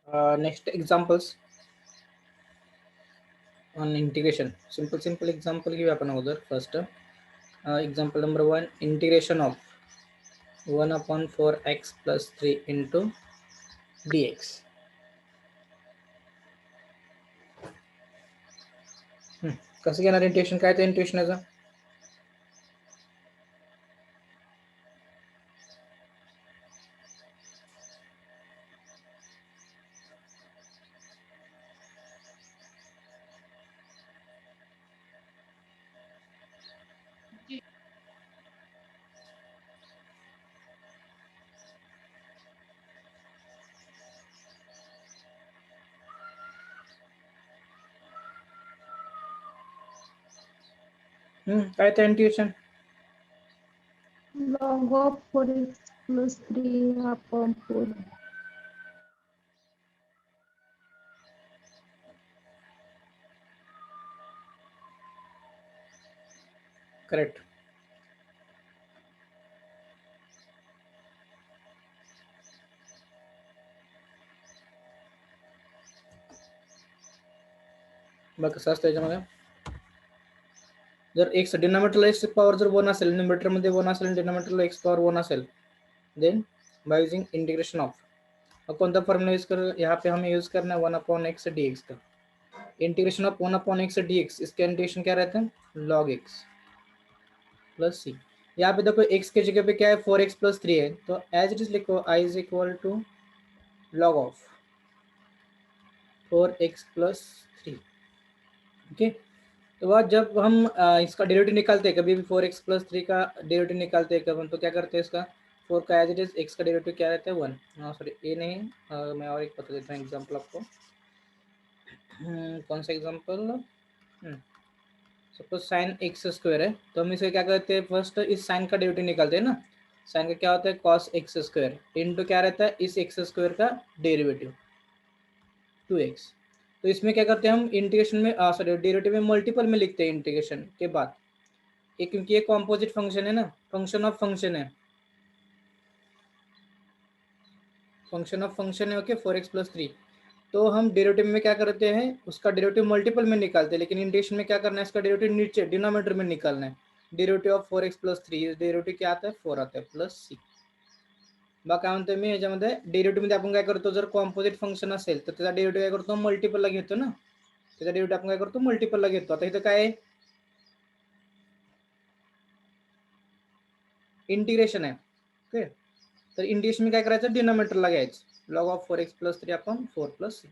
Next examples on integration. Simple example give आपण अगोदर first. Example number 1, integration of 1 upon 4x plus 3 into dx. कसं घेणार integration? काय ते इंटिग्रेशनचं? काय ते integration? log of 4x plus 3 upon 4. Correct. बघ कसं असतं याच्यामध्ये, जर एक्स डिनोमिनेटरला एक्स पॉवर जर 1 असेल, न्यूमरेटर मध्ये 1 असेल, डिनोमिनेटरला एक्स पॉवर 1 असेल, then by using integration of, कौन सा फॉर्मूला यूज कर, यहाँ पे हमें यूज करना है 1 अपॉन एक्स डी एक्स का। Integration of 1 upon x D x, इसका इंटीग्रेशन क्या रहता है? लॉग एक्स प्लस सी। यहाँ पे देखो एक्स के जगह पे क्या है? 4x प्लस 3 है, तो एज इट इज लिखो I is equal to log of 4x plus 3। Okay, तो वह जब हम इसका डेरिवेटिव निकालते हैं, कभी भी 4x प्लस 3 का डेरिवेटिव निकालते हैं कब, तो क्या करते हैं? इसका 4 का एज इट इज एक्स का डेरिवेटिव क्या रहता है? 1। हाँ सॉरी, ये नहीं, मैं और एक बता देता हूँ एग्जाम्पल आपको। कौन सा example? Suppose sine x square है, तो हम इसे क्या करते हैं? फर्स्ट इस साइन का डेरिवेटिव निकालते हैं ना। साइन का क्या होता है? कॉस एक्स स्क्वायर इंटू क्या रहता है? इस एक्स स्क्वायर का डेरिवेटिव 2x। तो इसमें क्या करते हैं हम? इंटीग्रेशन में सॉरी डेरिवेटिव में मल्टीपल में लिखते हैं इंटीग्रेशन के बाद, ये क्योंकि ये कॉम्पोजिट फंक्शन है ना, फंक्शन ऑफ फंक्शन है, फंक्शन ऑफ फंक्शन है। ओके, 4x प्लस 3, तो हम डेरिवेटिव में क्या करते हैं? उसका डेरिवेटिव मल्टीपल में निकालते हैं, लेकिन इंटीग्रेशन में क्या करना है? इसका डेरिवेटिव नीचे डिनोमिनेटर में निकालना है। Derivative of 4x plus 3, derivative क्या आता है? 4 आता है प्लस सी। बघा काय म्हणतोय मी याच्यामध्ये, डेरिवेटिव मध्ये आपण काय करतो? जर कॉम्पोजिट फंक्शन असेल तर त्याचा डेरिवेटिव काय करतो? मल्टिपलला घेतो ना, त्याचा डेरिवेटिव आपण काय करतो? मल्टिपलला घेतो। आता इथं काय आहे? इंटिग्रेशन आहे। ओके, तर इंटिग्रेशन में काय करायचं? डिनोमिनेटरला घ्यायचं, log of 4x plus 3 upon 4 plus c.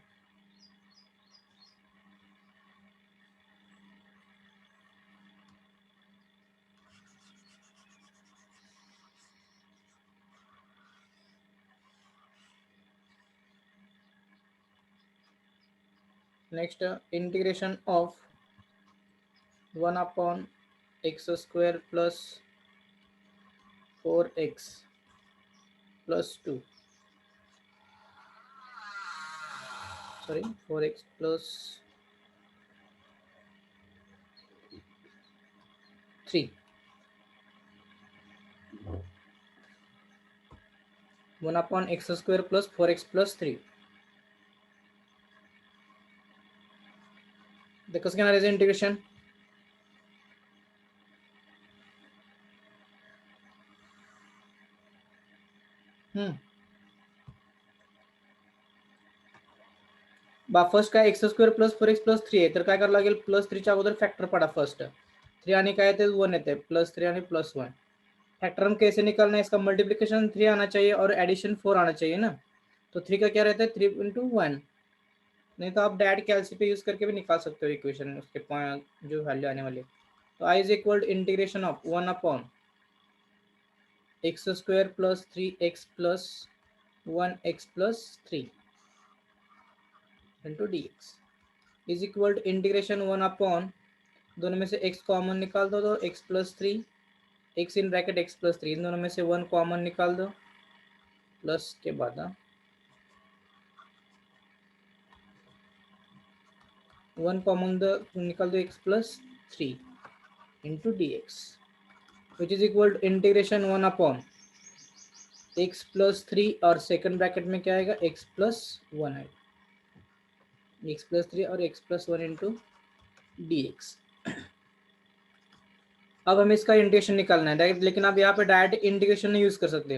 Next, integration of 1 upon x square plus 4x plus 2, sorry 4x plus 3, 1 upon x square plus 4x plus 3। कसं घेणार याचं इंटिग्रेशन? फर्स्ट काय x square plus 4x plus 3 आहे, तर काय करावं लागेल? Plus 3च्या अगोदर फॅक्टर पडा फर्स्ट, 3 आणि काय येते? 1 येते, प्लस 3 आणि प्लस 1। फैक्टर हम कैसे निकालना है? इसका मल्टीप्लिकेशन 3 आना चाहिए और एडिशन 4 आना चाहिए ना। तो 3 का क्या रहता है? 3 इंटू 1, नहीं तो आप डायरेक्ट कैलसी पे यूज करके भी निकाल सकते हो इक्वेशन, उसके जो वैल्यू आने वाली। तो I is equal integration of 1 upon x square plus 3x plus 1x plus 3 into d x is equal integration 1 upon, दोनों में से x कॉमन निकाल दो, तो x plus 3, x in bracket x plus 3, इन दोनों में से 1 कॉमन निकाल दो, प्लस के बाद 1 कॉमन निकाल दो, x plus 3 into d x which is equal to integration 1 upon x plus 3 और सेकंड ब्रैकेट में क्या आएगा? एक्स प्लस 1 आएगा। x+3 और x+1 इंटू dx। अब हमें इसका इंटीग्रेशन निकालना है डायरेक्ट, लेकिन आप यहाँ पे डायरेक्ट इंटीग्रेशन नहीं यूज कर सकते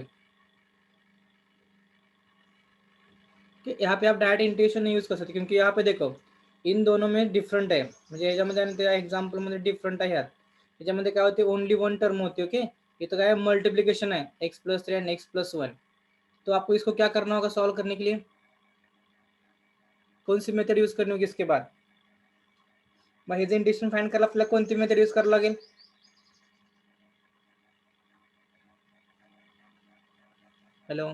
कि यहाँ पे आप डायरेक्ट इंटीग्रेशन नहीं यूज कर सकते, क्योंकि यहाँ पे देखो इन दोनों में डिफरंट आहे, म्हणजे याच्यामध्ये एक्झाम्पल मध्ये डिफरंट आहे यात। याच्यामध्ये काय होते ओनली वन टर्म होती, ओके। इथं काय मल्टीप्लीकेशन है x+3 एंड x+1। तो आपको इसको क्या करना होगा सॉल्व करने के लिए, कौन सी मेथड यूज करनी होगी इसके बाद, मग हे जे इंटिग्रेशन फाइंड करायला आपल्याला कोणती मेथड यूज करावं लागेल, हेलो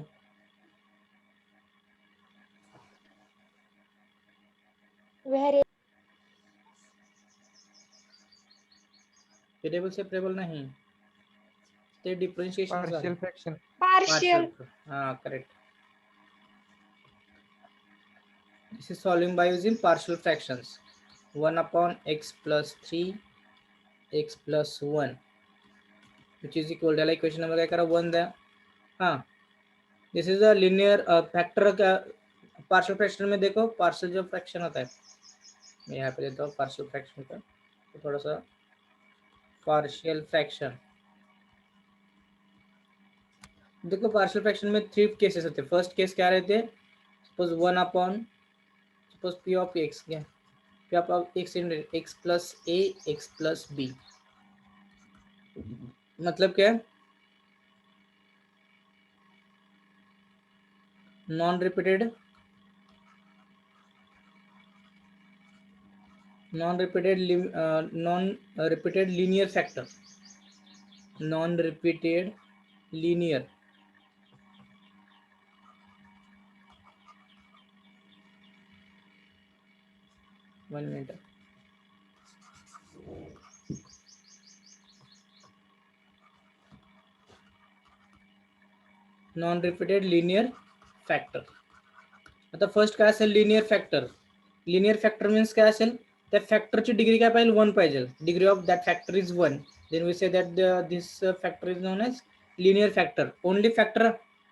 वेरिएबल सेपरेबल नहीं, ते डिफरेंशिएशन झालं, पार्शियल फ्रॅक्शन. पार्शियल, हाँ correct. This is solving by using partial fractions. 1 upon x+3 x+1 which is equal to equation number काय करा 1 द्या। हाँ this is a linear factor का पार्शियल फ्रैक्शन में देखो, पार्शियल जो फ्रैक्शन होता है, मैं यहाँ पे देता हूँ पार्शियल फ्रैक्शन का, तो थोड़ा सा पार्शियल फ्रैक्शन देखो, पार्शियल फ्रैक्शन में 3 केसेस होते हैं। फर्स्ट केस क्या रहते हैं, suppose 1 upon suppose p of x, क्या p of x in x+a x+b, मतलब क्या है, non repeated linear factor, non repeated linear, one minute, non repeated linear factor. आता फर्स्ट काय असेल linear factor, linear factor means काय असेल, त्या फॅक्टरची डिग्री काय पाहिजे 1 पाहिजे, degree of that factor is 1, then we say that this factor is known as linear factor, only factor.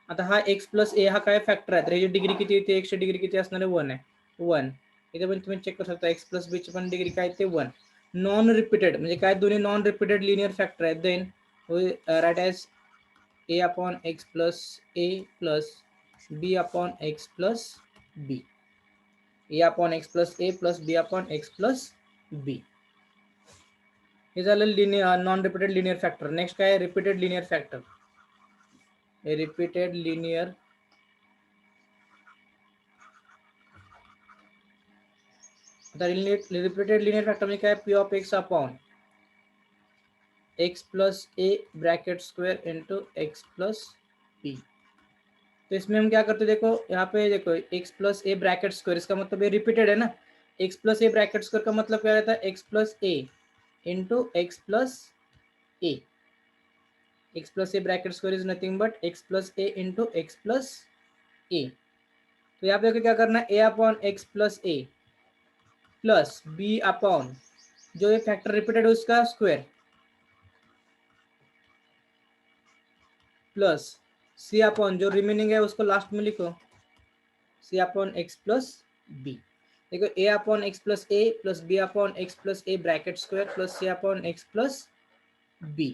आता हा x+a हा काय फॅक्टर आहे, तर ह्याची डिग्री किती येते, x ची डिग्री किती असणार आहे 1 आहे 1, इथे पण तुम्ही चेक करू शकता x+b ची पण डिग्री काय ते 1, नॉन रिपीटेड म्हणजे काय दोन्ही नॉन रिपीटेड लिनियर फॅक्टर आहेत, then we write as a upon x plus a plus b upon x plus b, a upon x plus a plus b upon x plus b, हे झालं linear non repeated linear factor. Next काय repeated linear factor, repeated linear आता repeated linear factor में क्या है, p of x upon x plus a bracket square into x plus p। तो इसमें हम क्या करते देखो, यहाँ पे देखो x+a ब्रैकेट स्क्वायर, इसका मतलब ये रिपीटेड है ना, x+a ब्रैकेट स्क्वायर का मतलब क्या रहता है, x+a into x+a, x+a bracket square is nothing but x+a into x+a। तो यहाँ पे क्या करना है, a upon x+a plus b upon जो ये फैक्टर रिपीटेड है उसका स्क्वायर प्लस c अपॉन जो रिमेनिंग है उसको लास्ट में लिखो, c upon x plus b। देखो a upon x plus a plus b upon x plus a bracket square plus c upon x plus b।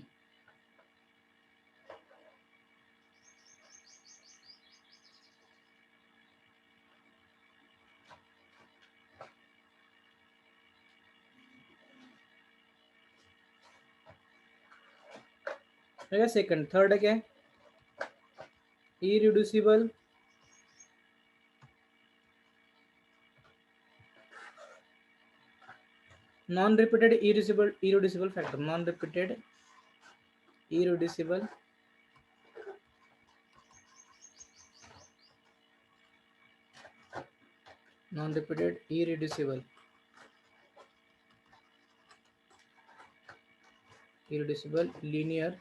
Second, third क्या है, irreducible non repeated irreducible factor, non repeated irreducible non repeated irreducible linear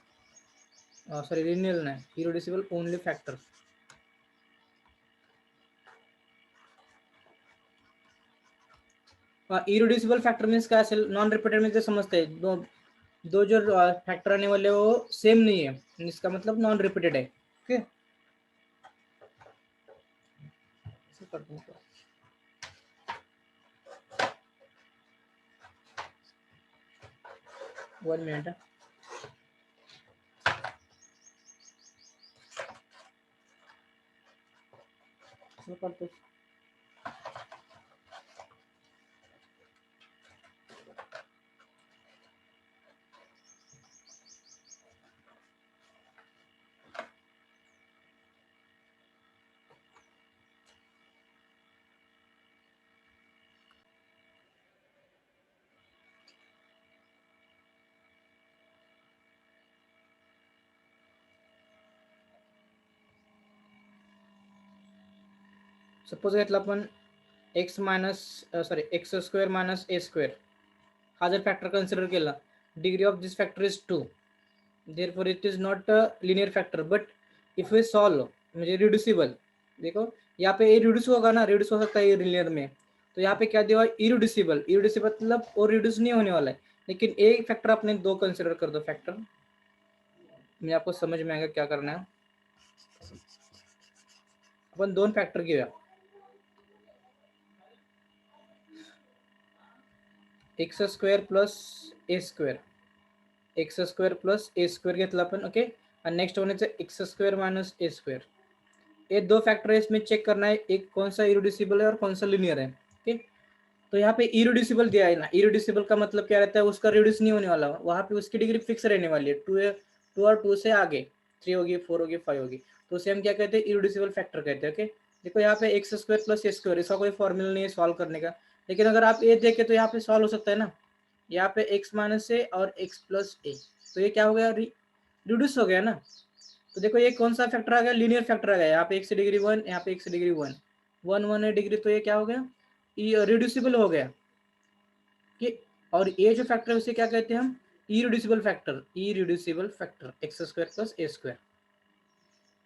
sorry linear नाही, irreducible only factor. Irreducible factor means क्या असेल, non repeated में समझते हैं दो जो फैक्टर आने वाले वो सेम नहीं है, इसका मतलब नॉन रिपीटेड है, ओके। 1 मिनिट. सपोज घेतला आपण x square minus a square हा जर फॅक्टर कन्सिडर केला, degree of this factor is 2, therefore it is not a linear factor. But if we solve मुझे रिड्यूसिबल, देखो यहाँ पे रिड्यूस होगा ना, रिड्यूस हो सकता है लीनियर में, तो यहाँ पे क्या दिया इरिड्यूसिबल. इरिड्यूसिबल मतलब और रिड्यूस नहीं होने वाला है, लेकिन एक फैक्टर आपने दो कंसिडर कर दो फैक्टर. मैं आपको समझ में आएगा क्या करना है. अपन दोन फॅक्टर घेऊया. X square plus a square, x square plus a square घेतला आपण. ओके, और नेक्स्ट होने से एक्स स्क्वेअर माइनस ए स्क्वेअर. ये दो फैक्टर है, इसमें चेक करना है एक कौन सा इरिड्यूसिबल है और कौन सा लीनियर है. ओके, तो यहाँ पे इरिड्यूसिबल दिया है ना, इरिड्यूसिबल का मतलब क्या रहता है, उसका रिड्यूस नहीं होने वाला, वहाँ पे उसकी डिग्री फिक्स रहने वाली है. 2 और 2 से आगे 3 होगी, 4 होगी, 5 होगी, तो उसे हम क्या कहते हैं, इरिड्यूसिबल फैक्टर कहते हैं. ओके, देखो यहाँ पे एक्स स्क्वेयर प्लस ए स्क्वेयर, इसका कोई फॉर्मूला नहीं है सॉल्व करने का, लेकिन अगर आप ये देखें तो यहाँ पे सॉल्व हो सकता है ना. यहाँ पे एक्स माइनस ए और एक्स प्लस ए, तो ये क्या हो गया, रिड्यूस हो गया ना. तो देखो ये कौन सा फैक्टर आ गया, लीनियर फैक्टर आ गया. यहाँ पे एक्स डिग्री 1, यहाँ पे एक्स डिग्री 1, 1 है डिग्री, तो ये क्या हो गया, ये रिड्यूसिबल हो गया. कि और ये जो फैक्टर है उसे क्या कहते हैं हम, irreducible factor. Irreducible factor x square plus a square,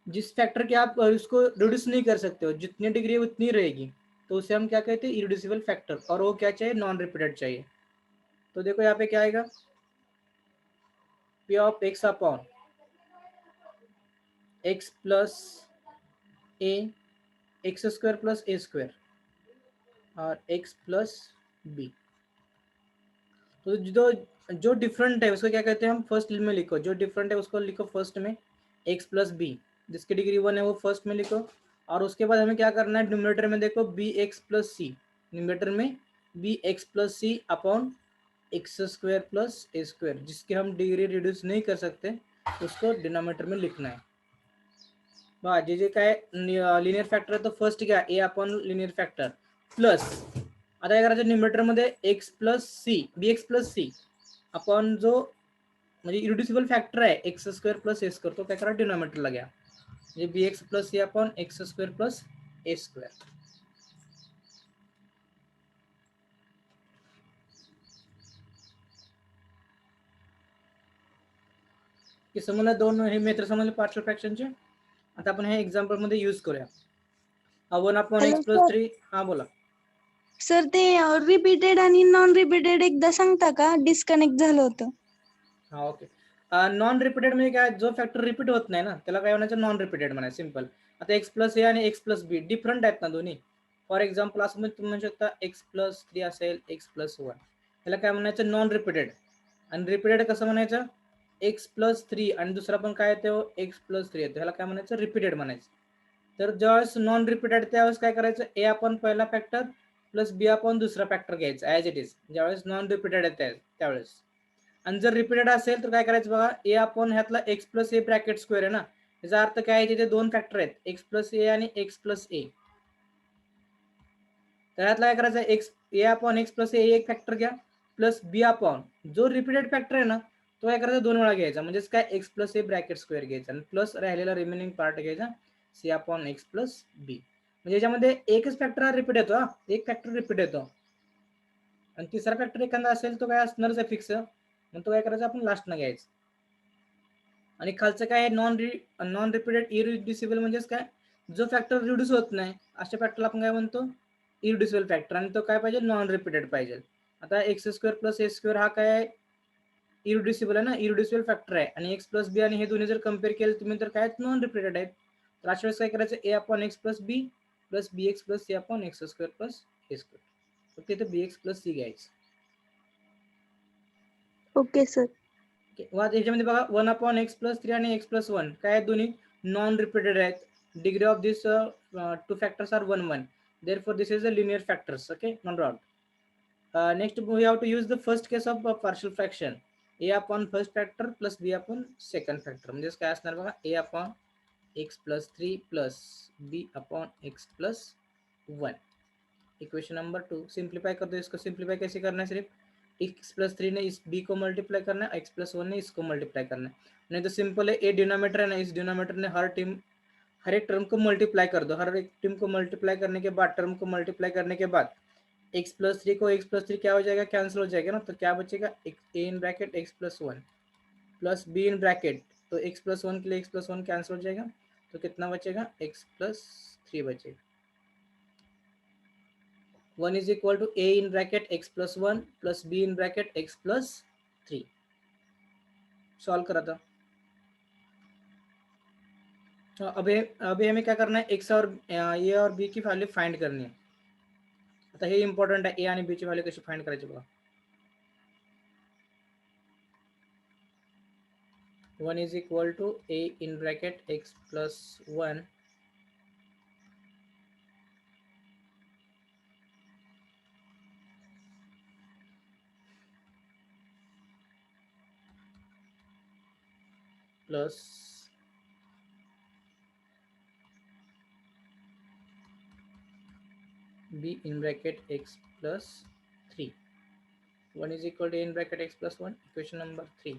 जिस फैक्टर के आप उसको रिड्यूस नहीं कर सकते हो, जितनी डिग्री है उतनी रहेगी, तो उसे हम क्या कहते हैं, इरिड्यूसिबल फैक्टर. और वो क्या चाहिए, नॉन रिपीटेड चाहिए. तो देखो यहाँ पे क्या आएगा, P of x upon x plus A, x square plus a square और एक्स प्लस बी. तो जो डिफरेंट है उसको क्या कहते हैं हम, फर्स्ट में लिखो. जो डिफरेंट है उसको लिखो फर्स्ट में, एक्स प्लस बी, जिसकी डिग्री 1 है वो फर्स्ट में लिखो. और उसके बाद हमें क्या करना है, न्यूमरेटर में देखो बी एक्स प्लस सी, न्यूमरेटर में B x plus c upon x square plus a square, जिसकी हम डिग्री रिड्यूस नहीं कर सकते उसको डिनोमिनेटर में लिखना है. जे जे काय लिनियर फॅक्टर आहे, तो फर्स्ट घ्या ए अपॉन लिनियर फॅक्टर प्लस, आता काय करायचं, न्यूमरेटर मध्ये एक्स प्लस सी, B x plus c upon जो म्हणजे इरिड्यूसिबल फॅक्टर आहे x square plus a square, तो काय करा डिनोमिनेटरला घ्या, म्हणजे B x plus c upon x square plus a square. की समजलं, दोन हे मेथड समजले पार्शियल फ्रॅक्शनचे. आता आपण हे एक्झाम्पल मध्ये यूज करूया. 1 upon hello x plus sir. 3, हा बोला. सर ते रिपीटेड आणि नॉन रिपीटेड एकदा सांगता का, डिस्कनेक्ट झालं होतं. हा ओके, नॉन रिपीटेड म्हणजे काय, जो फॅक्टर रिपीट होत नाही ना त्याला काय म्हणायचं, नॉन रिपीटेड म्हणायचं. सिंपल. आता एक्स प्लस ए आणि एक्स प्लस बी डिफरंट आहेत ना दोन्ही. फॉर एक्झाम्पल असं म्हणजे तुम्ही म्हणू शकता एक्स प्लस 3 असेल, एक्स प्लस 1, त्याला काय म्हणायचं, नॉन रिपीटेड. आणि रिपीटेड कसं म्हणायचं, एक्स प्लस 3 आणि दुसरा पण काय येतो एक्स प्लस 3 येतो, ह्याला काय म्हणायचं, रिपीटेड म्हणायचं. तर ज्यावेळेस नॉन रिपीटेड त्यावेळेस काय करायचं, ए आपण पहिला फॅक्टर प्लस बी आपण दुसरा फॅक्टर घ्यायचा ॲज इट इज, ज्यावेळेस नॉन रिपीटेड आहे त्यावेळेस. आणि जर रिपीटेड असेल तर काय करायचं बघा, ए आपण ह्यातला x plus A bracket square आहे ना, याचा अर्थ काय आहे, तिथे दोन फॅक्टर आहेत एक्स प्लस ए आणि एक्स प्लस ए. त्यातला काय करायचं, एक्स ए अपॉन एक्स प्लस ए एक फॅक्टर घ्या, प्लस बी अपॉन जो रिपीटेड फॅक्टर आहे ना तो काय करायचा, 2 वेळा घ्यायचा, म्हणजेच काय x plus A bracket square घ्यायचा आणि प्लस राहिलेला रिमेनिंग पार्ट घ्यायचा सी अपॉन एक्स प्लस बी. म्हणजे याच्यामध्ये एकच फॅक्टर हा रिपीट येतो, हा एक फॅक्टर रिपीट येतो आणि तिसरा फॅक्टर एखादा असेल तो काय असणारच आहे फिक्स, मग तो काय करायचा आपण लास्टनं घ्यायचा. आणि खालचं काय नॉन रिपीटेड इरिड्युसिबल म्हणजेच काय, जो फॅक्टर रिड्यूस होत नाही अशा फॅक्टरला आपण काय म्हणतो, इरिड्युसिबल फॅक्टर. आणि तो काय पाहिजे, नॉन रिपीटेड पाहिजे. आता x square plus a square हा काय इरिड्युसिबल आहे ना, इरिड्युसिबल फॅक्टर आहे, आणि एक्स प्लस बी आणि हे दोन्ही जर कम्पेअर केलं तुम्ही तर काय नॉन रिपीटेड आहेत. तर अशा वेळेस काय करायचं, a upon x plus b plus b x plus c upon x square plus a square, तर तिथे बी एक्स प्लस सी घ्यायचं. Okay sir. याच्यामध्ये बघा 1/x+3 आणि x+1 काय आहेत, दोन्ही नॉन रिपीटेड आहेत. Degree of this two factors are 1 1. Therefore this is a linear factors. Okay, not wrong. Next we have to use the first case of partial fraction. A upon first factor plus b upon second factor. म्हणजे काय असणार बघा, a upon x+3 plus b upon x+1. Equation number 2 simplify कर दो. इसको simplify कैसे करना है, सिर्फ x+3 ने इस b को मल्टीप्लाई करना है, x+1 ने इसको मल्टीप्लाई करना है. नहीं तो सिंपल है, a डिनोमिनेटर है ना, इस डिनोमिनेटर ने हर एक टर्म को मल्टीप्लाई कर दो. हर एक टर्म को मल्टीप्लाई करने के बाद x+3 को x+3 क्या हो जाएगा, कैंसिल हो जाएगा ना. तो क्या बचेगा, a in bracket x+1 plus b in bracket, तो x+1 के लिए x+1 कैंसिल हो जाएगा. तो कितना बचेगा, x+3 बचेगा. 1 is equal to a in bracket x+1 plus b in bracket x+3. Solve करा था. अभी हमें क्या करना है, x और a और b की वैल्यू फाइंड करनी है. आता हे इम्पॉर्टंट आहे, a आणि b ची व्हॅल्यू कशी फाइंड करायची बघा. 1 is equal to a in bracket x+1 plus b in bracket x+3. 1 is equal to a in bracket x+1. Equation number 3.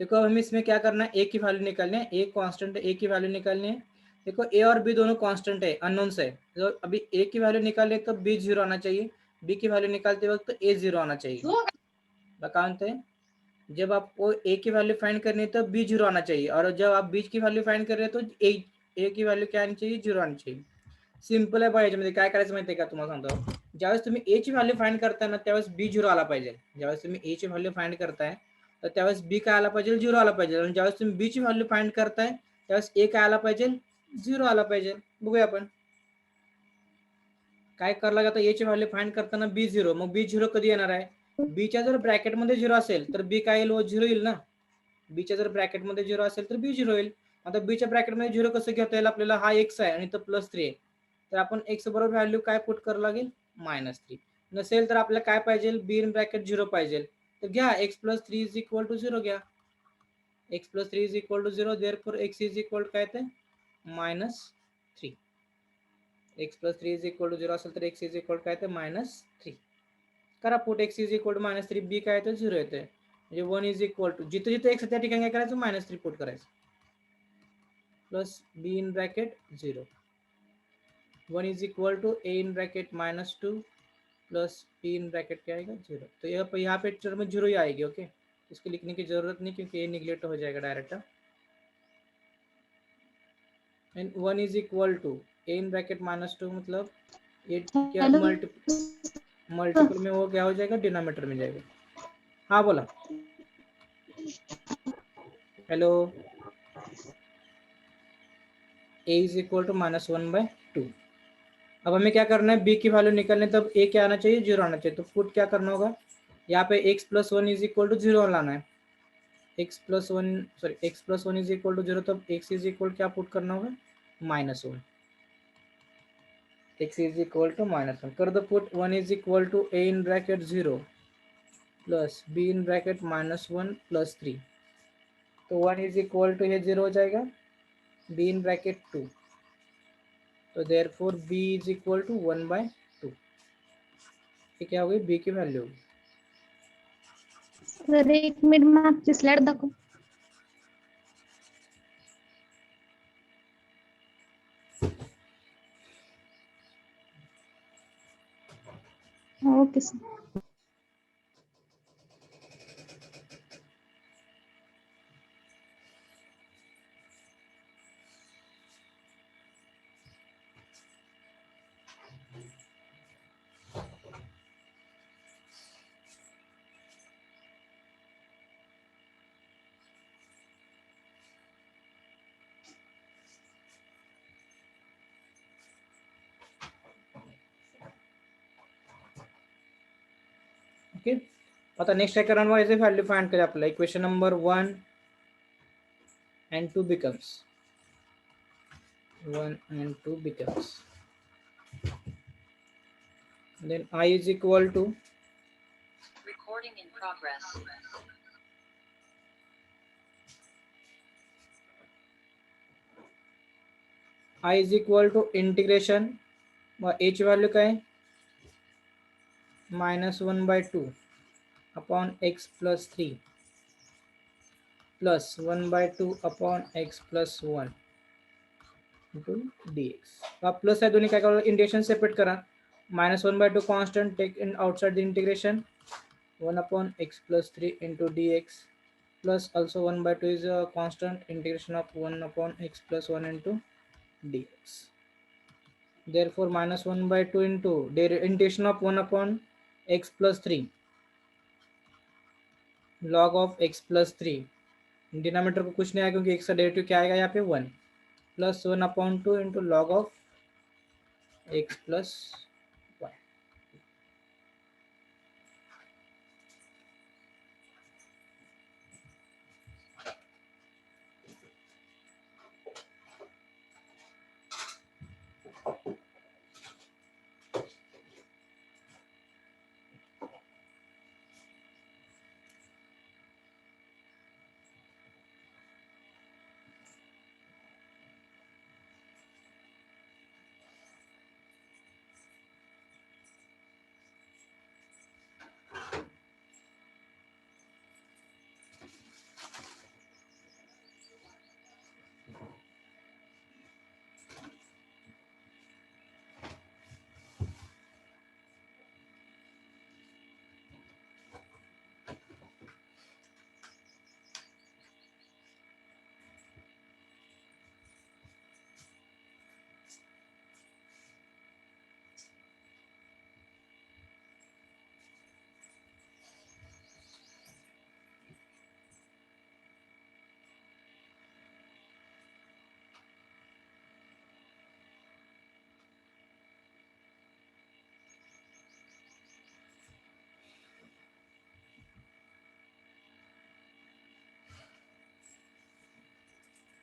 देखो अब हमें इसमें क्या करना है, ए की वैल्यू निकालनी है. ए कांस्टेंट है, ए की वैल्यू निकालनी है. देखो ए और बी दोनों कांस्टेंट है, अननोन्स है. तो अभी ए की वैल्यू निकाले तो बी 0 आना चाहिए, बी की वैल्यू निकालते वक्त तो ए 0 आना चाहिए. बताते हैं, जब आपको ए की वैल्यू फाइंड करनी है तो बी 0 आना चाहिए, और जब आप बी की वैल्यू फाइंड कर रहे हो तो ए की वैल्यू क्या आनी चाहिए, 0 आनी चाहिए. सिंपल आहे. बघा याच्यामध्ये काय करायचं माहिती आहे का, तुम्हाला सांगतो. ज्यावेळेस तुम्ही ए ची व्हॅल्यू फाइंड करताय ना, त्यावेळेस बी 0 आला पाहिजे. ज्यावेळेस तुम्ही ए ची व्हॅल्यू फाइंड करताय तर त्यावेळेस बी काय आला पाहिजे, 0 आला पाहिजे. आणि ज्यावेळेस तुम्ही बी ची व्हॅल्यू फाइंड करताय त्यावेळेस ए काय आला पाहिजे, 0 आला पाहिजे. बघूया आपण काय करायला जातं. ए ची व्हॅल्यू फाइंड करताना बी 0, मग बी 0 कधी येणार आहे, बीच्या जर ब्रॅकेटमध्ये 0 असेल तर बी काय येईल, 0 येईल ना. बीच्या जर ब्रॅकेटमध्ये 0 असेल तर बी 0 येईल. आता बीच्या ब्रॅकेटमध्ये 0 कसं घेता येईल आपल्याला, हा x आहे आणि तो +3 आहे. तर आपण x बरोबर व्हॅल्यू काय पुट करावं लागेल, -3. नसेल तर आपल्याला काय पाहिजे, बी इन ब्रॅकेट 0 पाहिजे. तर घ्या x+3 इज इक्वल टू 0 घ्या. x+3 is equal to 0. Therefore x is equal काय ते -3. x+3 इज इक्वल टू 0 असेल तर x इज इक्वल काय ते -3. करा put, x is equal to -3, b काय येतं 0 येते. म्हणजे 1 इज इक्वल टू जिथे जिथे x त्या ठिकाणी काय करायचं, -3 पुट करायचं. Plus b in bracket 0. 1 is equal to a in bracket -2 plus p in bracket क्या आएगा, 0. तो यहाँ पे टर्म में 0 ही आएगी. ओके, इसको लिखने की जरूरत नहीं क्योंकि ये निगलेक्ट हो जाएगा direct. And 1 is equal to a in bracket -2 मतलब ये क्या मल्टीपल में वो क्या हो जाएगा, डिनोमिनेटर में जाएगा. हाँ बोला. Hello. a is equal to -1/2. अब हमें क्या करना है, b की वैल्यू निकालने, तब a क्या आना चाहिए, 0 आना चाहिए. तो पुट क्या करना होगा, यहाँ पे x+1 इज इक्वल टू 0 लाना है. x+1 इज इक्वल टू 0, तब x इज इक्वल क्या पुट करना होगा, -1. x इज इक्वल टू -1 कर दो put. 1 is equal to a in bracket 0 plus b in bracket -1 plus 3. तो 1 इज इक्वल टू ये 0 हो जाएगा, b इन ब्रैकेट 2. तो therefore b is equal to 1/2. ये क्या होगी, b की वैल्यू होगी. सर 1 मिनिट मागची स्लाइड दाखव. Okay sir. आता नेक्स्ट काय करणार, मग याचे व्हॅल्यू फाइंड करूया. आपल्याला equation number 1 and 2 becomes 1 and 2 becomes, then I is equal to Recording in progress. I is equal to integration, मग a ची व्हॅल्यू काय, -1/2 upon x plus 3 plus 1/2 upon x plus 1 into dx. अब plus है दोन्ही काय करा, इंटिग्रेशन सेपरेट करा. -1/2 constant, take in outside the integration, 1 upon x plus 3 into dx, plus also 1/2 is a constant, integration of 1 upon x plus 1 into dx. Therefore -1/2 into integration of 1 upon x plus 3 log of x plus 3, denominator को कुछ नहीं आया क्योंकि x का derivative क्या आएगा यहाँ पे 1, plus 1/2 into log of x plus 1.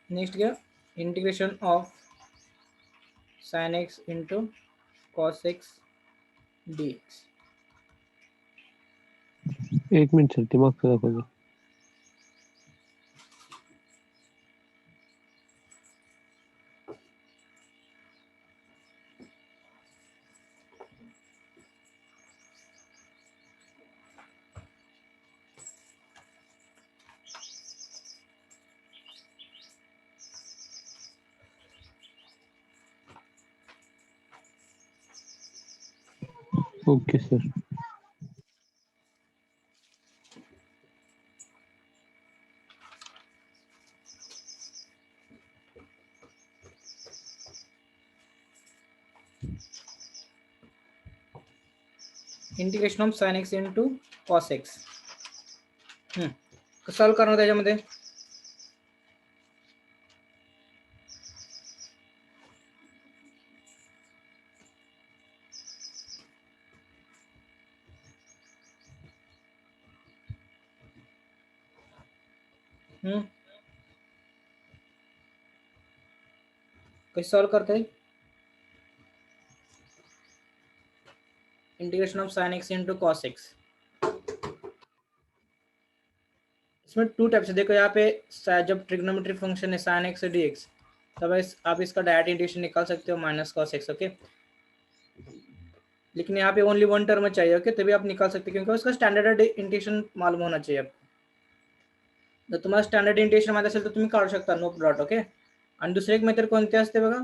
Next गया integration of sin x into cos x dx. एक मिनिट सर, दिमाग से दाखवतो. Okay sir. Integration of sin x into cos x. Solve करणार त्याच्यामध्ये कैसे सॉल्व करते हैं, integration of sin x into cos x. इसमें टू टाइप्स है. देखो यहाँ पे जब ट्रिग्नोमेट्री फंक्शन है sin x dx, तब आप इसका डायरेक्ट इंटीग्रेशन निकाल सकते हो माइनस cos x. ओके, लेकिन यहाँ पे ओनली वन टर्म चाहिए. ओके, तभी आप निकाल सकते हो क्योंकि उसका स्टँडर्ड इंटीग्रेशन मालूम होना चाहिए. जर तुम्हाला स्टँडर्ड इंटीग्रेशन माहिती असेल तर तुम्ही काढू शकता, नो डॉट. ओके, आणि दुसरे एक मेथड कोणते असते बघा,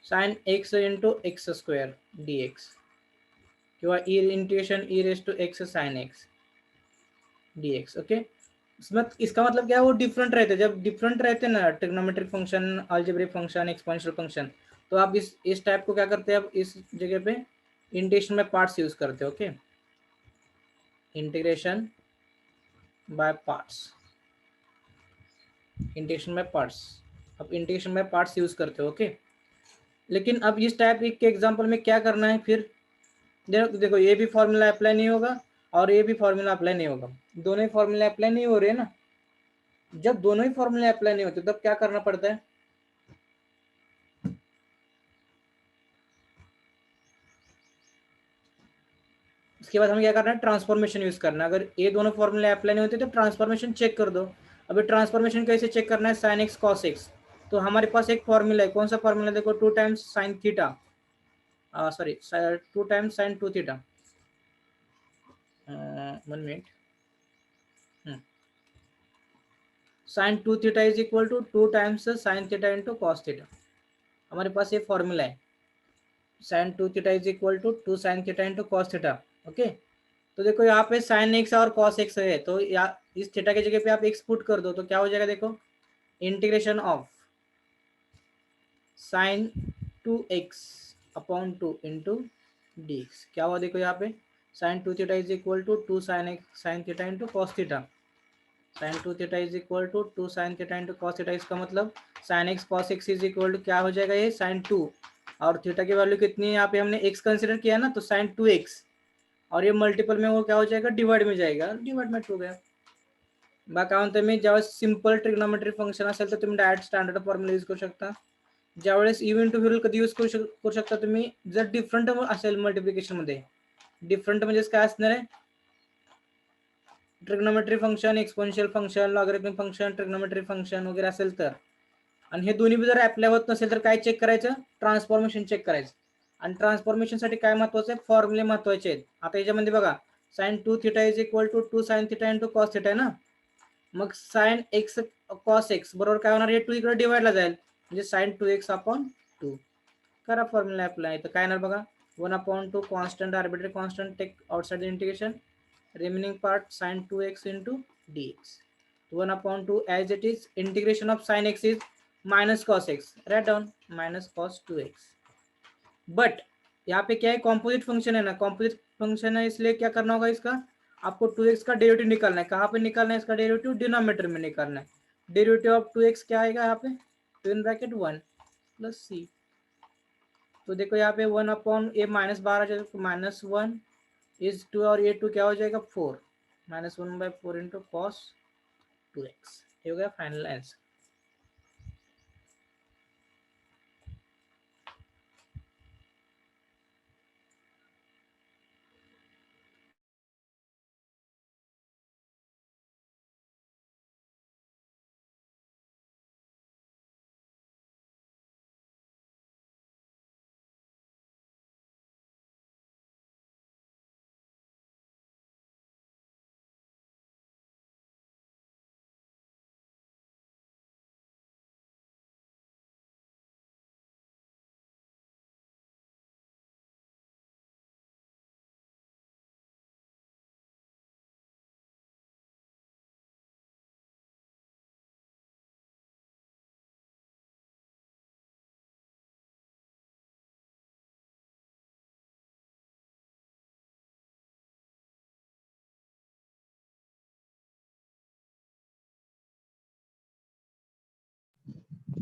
sin x into x square dx किंवा integration e raised to x sin x dx. Okay, इसका मतलब क्या है, वो डिफरेंट रहते हैं. जब डिफरेंट रहते हैं ना trigonometric function, algebraic function, exponential function, तो आप इस टाइप को क्या करते हैं, आप इस जगह पे इंटीग्रेशन में पार्ट्स यूज करते हैं. Okay, integration by parts, integration by parts, आप इंटीग्रेशन बाय पार्ट्स यूज करते हो. ओके, लेकिन अब इस टाइप के एग्जांपल में क्या करना है, फिर देखो ये भी फॉर्मूला अप्लाई नहीं होगा और ये भी फॉर्मूला अप्लाई नहीं होगा, दोनों ही फॉर्मूला अप्लाई नहीं हो रहे हैं ना। जब दोनों ही फॉर्मूले अप्लाई नहीं होते तब क्या करना पड़ता है, उसके बाद हमें क्या करना है, ट्रांसफॉर्मेशन यूज करना है। अगर ये दोनों फॉर्मूले अप्लाई नहीं होते तो ट्रांसफॉर्मेशन चेक कर दो। अभी ट्रांसफॉर्मेशन कैसे चेक करना है, साइन एक्स कॉस एक्स। तो हमारे पास एक फॉर्मूला है, कौन सा फॉर्मूला, देखो 2 times sine theta, sorry 2 times sine 2 theta, 1 minute, sine 2 theta is equal to 2 times sine theta into cos theta. हमारे पास ये फॉर्मूला है, sine 2 theta is equal to 2 sine theta into cos theta. Okay, तो देखो यहाँ पे sine x और cos x है, तो इस थीटा की जगह पे आप एक्स पुट कर दो तो क्या हो जाएगा, देखो integration of sine 2x upon 2 into d x. क्या हुआ देखो यहाँ पे, sine 2 theta is equal to 2 sine x sine theta into cos theta, sine 2 theta is equal to 2 sine theta into cos theta. इसका मतलब sine x cos x is equal to क्या हो जाएगा, ये साइन 2 और थीटा की value कितनी है, यहाँ पे हमने एक्स कंसिडर किया ना, तो साइन 2x और ये मल्टीपल में वो क्या हो जाएगा, डिवाइड में जाएगा, डिवाइड में 2 गया। बा काय म्हणतो मी, ज्यावेळेस सिंपल ट्रिग्नोमेट्री फंक्शन असेल तर तुम्ही डायरेक्ट स्टँडर्ड फॉर्म्युला यूज करू शकता। ज्यावेळेस यू इंटू व्ही कधी यूज करू शकता तुम्ही, जर डिफरंट असेल मल्टिप्लिकेशन मध्ये, डिफरंट म्हणजेच काय असणार आहे, trigonometry function, exponential function, logarithmic function, trigonometry function वगैरे असेल तर, आणि हे दोन्ही जर अप्लाय होत नसेल तर काय चेक करायचं, ट्रान्सफॉर्मेशन चेक करायचं। आणि ट्रान्सफॉर्मेशन साठी काय महत्वाचं आहे, फॉर्म्युले महत्वाचे आहेत। आता याच्यामध्ये बघा sine 2 theta is equal to 2 sine theta into cos theta आहे ना, मग साइन एक्स कॉस एक्स बरोबर काय होणार, हे 2 इकडे डिवाइडला जाईल, म्हणजे साइन 2x अपॉन 2 करा फॉर्म्युला अप्लाय। तर काय येणार बघा, 1 upon 2 constant, arbitrary constant, take outside the integration, remaining part sine 2x into dx, 1 upon 2 as it is, integration of sine x is minus cos x, write down minus cos 2x। But यहाँ पे क्या है, composite function है ना, composite function है, इसलिए क्या करना होगा, इसका आपको 2x का डेरिवेटिव निकालना है। कहाँ पे निकालना है इसका डेरिवेटिव, डिनोमिनेटर में निकालना है। डेरिवेटिव ऑफ 2x क्या आएगा यहाँ पे, 2 इन ब्रैकेट 1 प्लस c। तो देखो यहाँ पे 1 upon A minus 12 minus 1 is 2 और ये 2 क्या हो जाएगा 4, माइनस 1/4 इंटू कॉस 2x। ये हो गया फाइनल आंसर।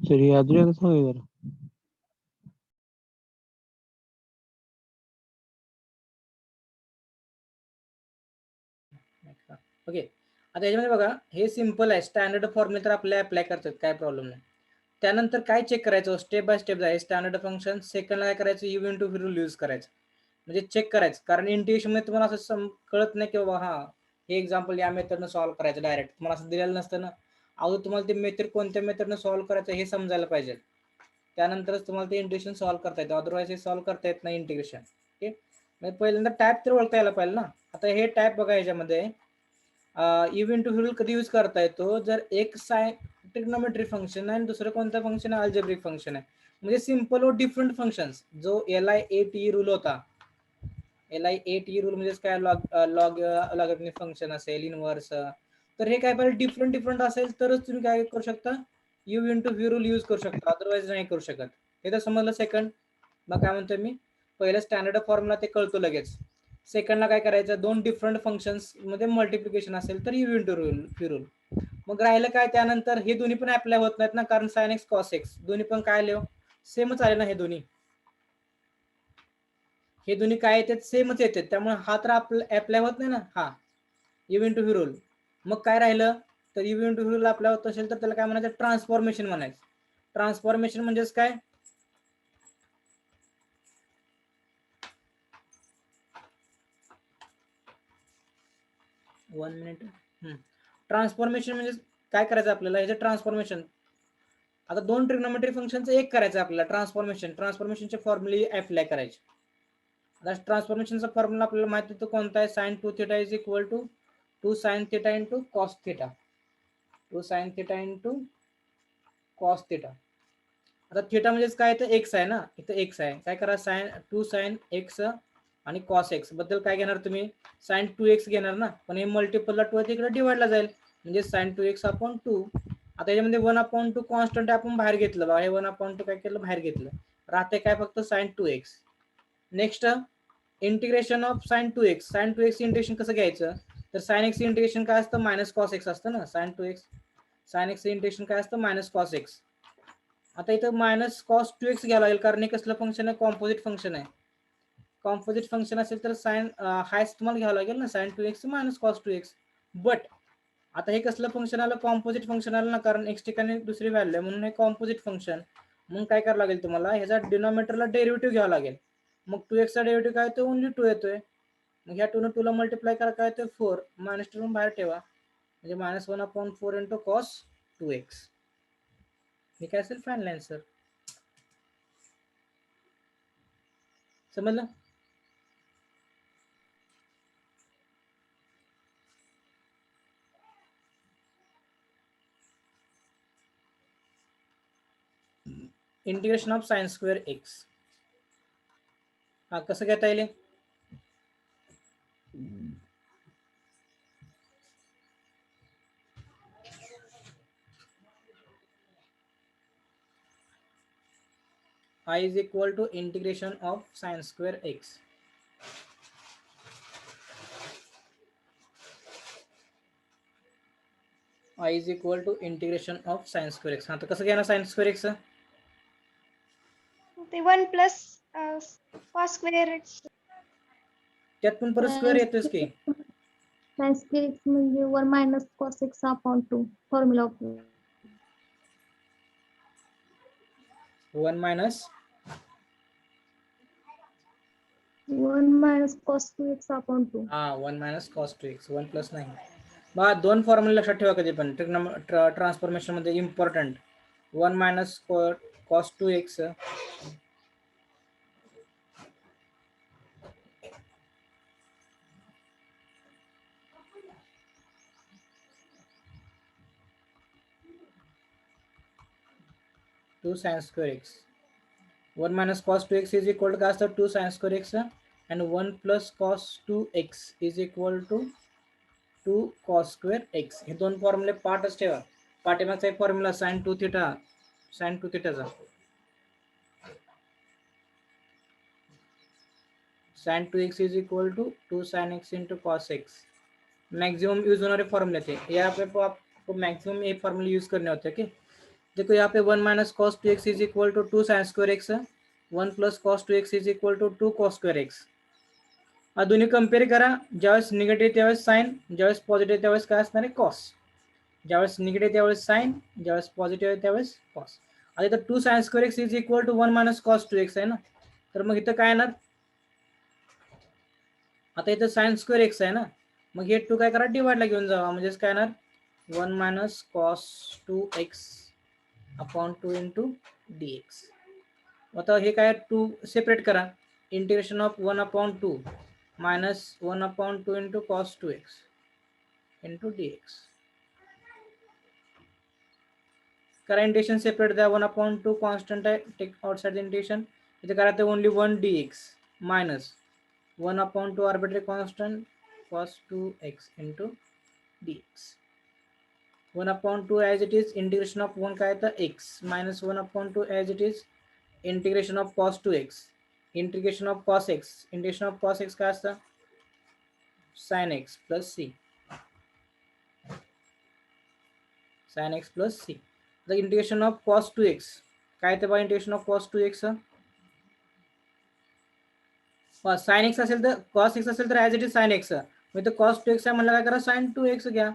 चलिए अजून एकदा सांगा जरा. ओके, आता याच्यामध्ये बघा हे सिंपल आहे, स्टँडर्ड फॉर्म्युला तर आपल्याला अप्लाय करतात, काय प्रॉब्लेम नाही। त्यानंतर काय चेक करायचं, स्टेप बाय स्टेप जायचं, स्टँडर्ड फंक्शन, सेकंडला काय करायचं, you into V rule use करायचं, म्हणजे चेक करायचं। कारण इंटिग्रेशन मध्ये तुम्हाला असं कळत नाही की बाबा हा हे एक्झाम्पल या मेथडनं सॉल्व्ह करायचं, डायरेक्ट तुम्हाला असं दिलेलं नसतं ना, अगोदर तुम्हाला ते मेथड कोणत्या मेथडनं सॉल्व्ह करायचं हे समजायला पाहिजे, त्यानंतरच तुम्हाला ते इंटिग्रेशन सॉल्व्ह करता येतं, अदरवाईज हे सॉल्व्ह करता येत नाही इंटिग्रेशन। ओके, म्हणजे पहिल्यांदा टाईप तर ओळखता यायला पाहिजे ना। आता हे टाईप बघा, ह्याच्यामध्ये यू इंटू व्ही रूल कधी यूज करता येतो, जर एक साइन ट्रिग्नोमेट्री फंक्शन आहे आणि दुसरं कोणतं फंक्शन आहे, अल्जेब्रिक फंक्शन आहे, म्हणजे सिंपल व डिफरंट फंक्शन्स। जो LIAT रूल होता, LIAT रूल म्हणजे काय, लॉगरिथमिक फंक्शन असेल, इनव्हर्स, तर हे काय पाहिजे डिफरंट डिफरंट असेल तरच तुम्ही काय करू शकता, you into V rule use करू शकता, अदरवाईज नाही करू शकत। हे तर समजलं। सेकंड मग काय म्हणतोय मी, पहिलं स्टँडर्ड फॉर्म्युला ते कळतो लगेच। सेकंडला काय करायचं, दोन डिफरंट फंक्शन्स मध्ये मल्टिप्लिकेशन असेल तर यू इंटू व्ही रूल। मग राहिलं काय, त्यानंतर हे दोन्ही पण अप्लाय होत नाहीत ना, कारण साइन एक्स कॉस एक्स दोन्ही पण काय लिहो सेमच आले ना, हे दोन्ही हे दोन्ही काय येतात सेमच येतात, त्यामुळे हा तर अप्लाय होत नाही ना, हा यू इंटू व्ही रूल. मग काय राहिलं तर you into V rule apply होत असेल तर त्याला काय म्हणायचं, ट्रान्सफॉर्मेशन म्हणायचं. ट्रान्सफॉर्मेशन म्हणजेच काय, वन मिनिट. ट्रान्सफॉर्मेशन म्हणजे काय करायचं आपल्याला, ह्याचं ट्रान्सफॉर्मेशन आता दोन ट्रिग्नोमेट्री फंक्शनचं एक करायचं आपल्याला, ट्रान्सफॉर्मेशनचे फॉर्म्युले अप्लाय करायचे. आता ट्रान्सफॉर्मेशनचा फॉर्म्युला आपल्याला माहिती होतो कोणता आहे, sine 2 theta is equal to 2 sine theta into cos theta, 2 sine theta into cos theta. आता थीटा म्हणजेच काय, तर एक्स आहे ना, इथं एक्स आहे, काय करा साइन 2 साइन एक्स आणि कॉस एक्स बद्दल काय घेणार तुम्ही, साइन 2x घेणार ना, पण हे मल्टिपलला 2 आहे तिकडे डिवाइडला जाईल, म्हणजे साइन 2x अपॉन 2. आता याच्यामध्ये 1/2 कॉन्स्टंट आपण बाहेर घेतलं बघा, हे 1/2 काय केलं बाहेर घेतलं, राहते काय फक्त sine 2x. Next integration of sine 2x, sine 2x integration कसं घ्यायचं, तर साइन एक्स इंटिग्रेशन काय असतं, मायनस कॉस एक्स असतं ना, sign 2x sine x integration काय असतं, मायनस कॉस एक्स. आता इथं मायनस कॉस 2x घ्यायला लागेल, कारण हे कसलं फंक्शन आहे, कॉम्पोजिट फंक्शन आहे. कॉम्पोजिट फंक्शन असेल तर साइन हायच तुम्हाला घ्यावं लागेल ना, sign 2x minus cos 2x. But आता हे कसलं फंक्शन आलं, कॉम्पोजिट फंक्शन आलं ना, कारण एक्स ठिकाणी दुसरी व्हॅल्यू आहे म्हणून हे कॉम्पोजिट फंक्शन. मग काय करावं लागेल तुम्हाला, ह्याचा डिनॉमिनेटरला डेरिव्हेटिव्ह घ्यावं लागेल. मग 2x चा डेरिव्हेटिव्ह काय येतो, ओनली 2 येतोय. मग ह्या 2 ने 2 ला मल्टिप्लाय करा, काय येतोय 4, मायनस 2 बाहेर ठेवा, म्हणजे -1/4 इंटू कॉस 2x. हे काय असेल फायनल आन्सर. समजलं. Integration of sine square x, हा कसं घेता येईल, I is equal to integration of sin square x. I is equal to integration of sin square x. हाँ तो कसं घेणार sin square x, ते 1 प्लस कॉस स्क्वेअर एक्स. त्यात पण परत स्क्वेअर येतोच की, sin square x म्हणजे 1 minus cos x upon 2 formula of 1 minus 1 minus cos 2x upon 2. हाँ 1 minus cos 2x, 1 प्लस नाही. बघा दोन फॉर्म्युले लक्षात ठेवा कधी पण ट्रान्सफॉर्मेशन मध्ये important. 1 minus cos 2x to sin square x. 1 minus cos 2x is equal to काय असतं 2 sin square x and 1 plus cos 2x is equal to 2 cos square x. हे दोन फॉर्म्युले पार्टच ठेवा. पाठीमागचा एक formula sin 2 theta, sin 2 थीटाचा sin 2x is equal to 2 sin x into cos x. Maximum use होणारे फॉर्मूले थे, यहाँ पे आपको मैक्सिमम ये फॉर्मूले यूज करने होते हैं. कि देखो यहाँ पे 1 minus cos 2x is equal to 2 sin square x, 1 plus cos 2x is equal to 2 cos square x. दोन्ही कंपेअर करा, ज्यावेळेस निगेटिव्ह त्यावेळेस साइन, ज्यावेळेस पॉझिटिव्ह त्यावेळेस काय असणार आहे कॉस, ज्यावेळेस निगेटिव्ह त्यावेळेस साइन, ज्यावेळेस पॉझिटिव्ह आहे त्यावेळेस कॉस. आता इथं 2 sin square x is equal to 1 minus cos 2x आहे ना, तर मग इथं काय येणार, आता इथं sin square x आहे ना, मग हे 2 काय करा डिवाइडला घेऊन जावा, म्हणजेच काय येणार 1 minus cos 2x upon 2 into dx. आता हे काय 2 सेपरेट करा, integration of 1/2 minus 1/2 into cos 2x into dx. करा इंटिग्रेशन सेपरेट द्या, 1/2 कॉन्स्टंट आहे, टेक आउटसाइड द इंटिग्रेशन, इथे करा ते only 1 dx minus 1/2 arbitrary constant cos 2x into dx. 1/2 as it is, integration of 1 काय था x minus 1/2 as it is, integration of cos 2x, integration of cos x, integration of cos x काय असतं sin x plus c, sin x plus c. the integration of cos 2x काय ते बा integration of cos 2x sine x असेल तर cos x असेल तर as it is sine x, मग इथं कॉस 2x आहे म्हणलं काय करा साइन 2x घ्या.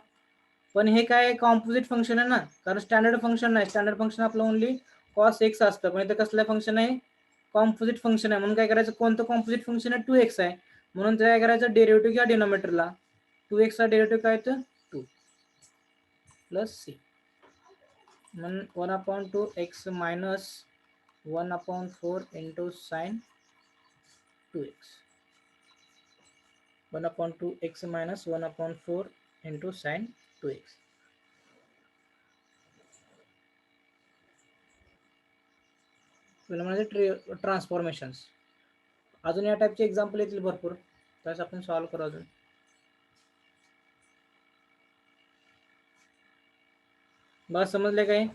पण हे काय कॉम्पोजिट फंक्शन आहे ना, कारण स्टँडर्ड फंक्शन नाही. स्टँडर्ड फंक्शन आपलं ओनली कॉस एक्स असतं, पण इथं कसलं फंक्शन आहे, कॉम्पोजिट फंक्शन आहे. म्हणून काय करायचं, कोणतं कॉम्पोजिट फंक्शन आहे, 2x आहे, म्हणून ते काय करायचं डेरिव्हेटिव्ह घ्या डिनॉमिनेटरला. 2x चा डेरिव्हेटिव्ह काय येतं 2 प्लस सी, म्हणून 1/2x minus 1/4 into sine 2x, 1/2x minus 1/4 into sine 2x. म्हणजे ट्रान्सफॉर्मेशन्स. अजून या टाईपचे एक्झाम्पल येतील भरपूर, त्यास आपण सॉल्व्ह करू अजून. बस समजले काय?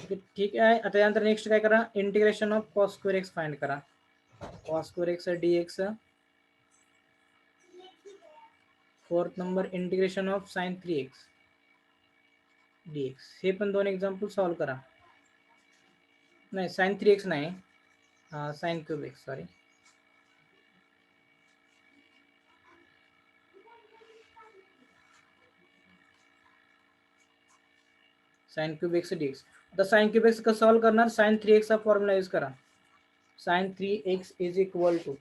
ठीक आहे. आता यानंतर नेक्स्ट काय करा, integration of cos square x find करा. Cos square x dx. Fourth number integration of sine 3x dx. हे पण दोन एक्झाम्पल सॉल्व्ह करा. नाही साइन 3x नाही, sine cube x, sorry. Sine cube x dx. आता साइन क्यूब एक्स कसं solve करणार, साइन 3x चा फॉर्म्युला यूज करा. Sine 3x is equal to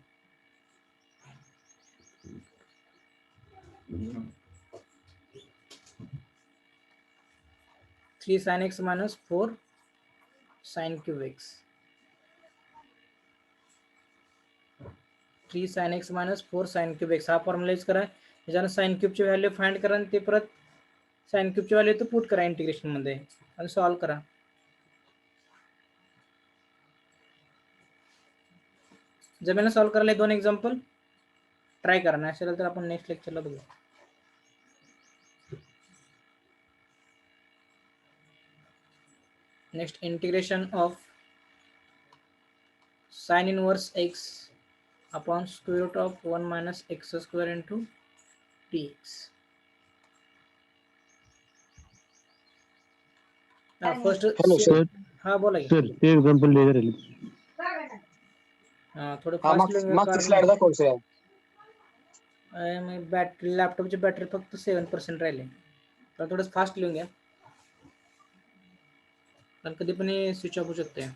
3 sin x minus 4 sin cube x. 3 sin x minus 4 sin cube x हा formula use करा. त्याच्यानं sign क्यूबची value find करा आणि ते परत साइन क्यूबची व्हॅल्यू तर पुट करा इंटिग्रेशन मध्ये आणि सॉल्व्ह करा. जमेला सॉल्व्ह करायला दोन एक्झाम्पल ट्राय करा, नाही असेल तर आपण नेक्स्ट लेक्चरला बघू. Next integration of sine inverse x upon square root of 1 minus x square into dx. First hello sir. हा बोला की. सर ते एक्झाम्पल द्यायचं राहिले. थोडं फास्ट लिहून मागची स्लाइड दाखव सर. बॅटरी लॅपटॉपची बॅटरी फक्त 7% राहिली, तर थोडं फास्ट लिहून घ्या, कारण कधी पण स्विच ऑफ होऊ शकते.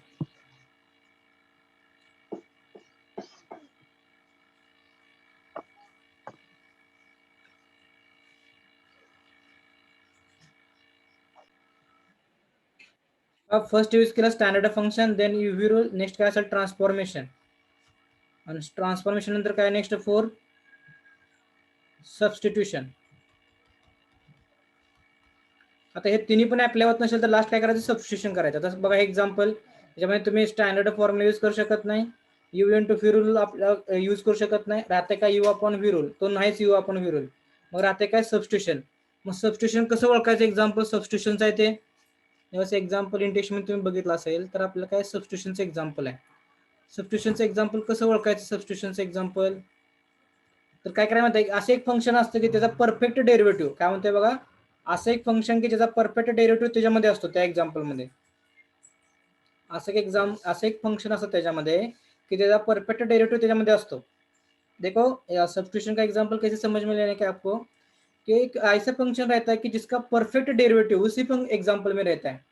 फर्स्ट यूज केला standard function, then UV rule, next काय असेल ट्रान्सफॉर्मेशन, आणि ट्रान्सफॉर्मेशन नंतर काय नेक्स्ट 4 सबस्टिट्यूशन. आता हे तिन्ही पण अप्लाय होत नसेल तर लास्ट काय करायचं, सबस्टिट्यूशन करायचं. आता बघा एक्झाम्पल, त्याच्यामध्ये तुम्ही स्टँडर्ड फॉर्म्युला यूज करू शकत नाही, you into V rule use करू शकत नाही, राहते काय यू अपॉन व्ही रूल, तो नाहीच यू अपॉन व्ही रूल, मग राहते काय सबस्टिट्यूशन. मग सबस्टिट्यूशन कसं ओळखायचं, एक्झाम्पल सबस्टिट्यूशनचं आहे ते जेव्हा एक्झाम्पल इंटेक्शन तुम्ही बघितलं असेल तर आपलं काय सबस्टिट्यूशनचं एक्झाम्पल आहे. सबस्टिट्यूशनचं एक्झाम्पल कसं ओळखायचं, सबस्टिट्यूशनचं एक्झाम्पल तर काय करायला म्हणते, असं एक फंक्शन असतं की त्याचा परफेक्ट डेरिव्हेटिव्ह काय म्हणते बघा, असं एक फंक्शन की ज्याचा परफेक्ट डेरिव्हेटिव्ह त्याच्यामध्ये असतो. त्या एक्झाम्पल मध्ये असं एक फंक्शन असतं त्याच्यामध्ये की त्याचा परफेक्ट डेरिव्हेटिव्ह त्याच्यामध्ये असतो. देखो सब्स्टिट्यूशन का एग्जांपल कैसे समझ में लेने का आपको, कि एक ऐसा फंक्शन रहता है कि जिसका परफेक्ट डेरिवेटिव उसी एग्जांपल में रहता है.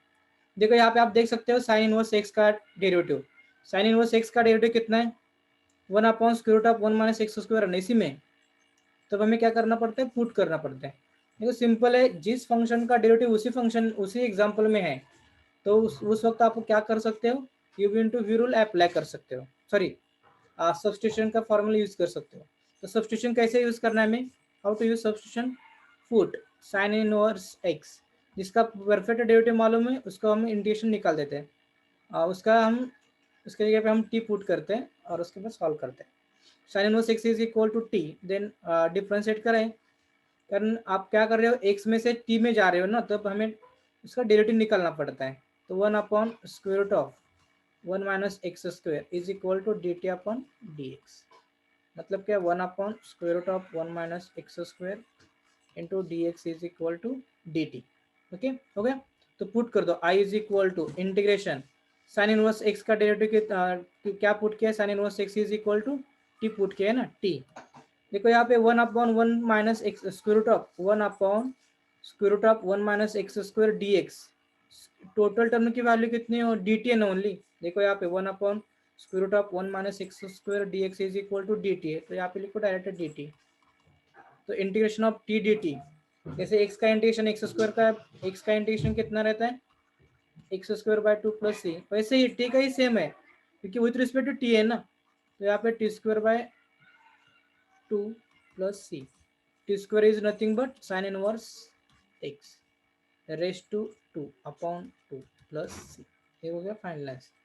देखो यहाँ पे आप देख सकते हो साइन इनवर्स एक्स का डेरिवेटिव, साइन इनवर्स एक्स का डेरिवेटिव कितना है 1/√1 माइनस एक्स स्क्वायर, इसी में तब हमें क्या करना पड़ता है, पुट करना पड़ता है. देखो सिंपल है, जिस फंक्शन का डेरिवेटिव उसी एग्जांपल में है तो उस वक्त आप क्या कर सकते हो, u into v rule apply कर सकते हो, सॉरी सब्स्टिट्यूशन का फॉर्मूला यूज कर सकते हो. तो सब्स्टिट्यूशन कैसे यूज करना है हमें, how to use substitution, put sine inverse x, जिसका परफेक्ट डेरिवेटिव मालूम है उसका हम इंटीग्रेशन निकाल देते हैं, उसके जगह पे हम टी पुट करते हैं और उसके बाद सॉल्व करते हैं. Sine inverse x is equal to t, then differentiate करें, कारण आप क्या कर रहे हो, एक्स में से टी में जा रहे हो ना, तब हमें उसका डेरिवेटिव निकालना पड़ता है. तो 1/√1 minus x square is equal to d t upon d x, मतलब क्या 1/√1 minus x square into d x is equal to d t. Okay हो गया. तो पुट कर दो, I is equal to integration sine inverse x का derivative क्या put किया है, sine inverse x is equal to t put किया है ना, टी। देखो यहाँ पे 1/1 minus x square root of 1 minus x square d x, total term की वैल्यू कितनी हो, डी टी है ना ओनली। देखो यहाँ पे 1/1 minus x square d x is equal to d t है, तो यहाँ पे लिखो डायरेक्ट डी टी। तो integration of t d t, जैसे एक्स का इंटीग्रेशन एक्स स्क्वायर का, एक्स का इंटीग्रेशन कितना रहता है, x square by 2 plus c, वैसे ही टी का ही सेम है क्योंकि विथ रिस्पेक्ट टू टी है ना, तो यहाँ पे t square by 2 plus c, t square is nothing but sine inverse x raised to 2 upon 2 plus c, ये हो गया फाइनल आंसर।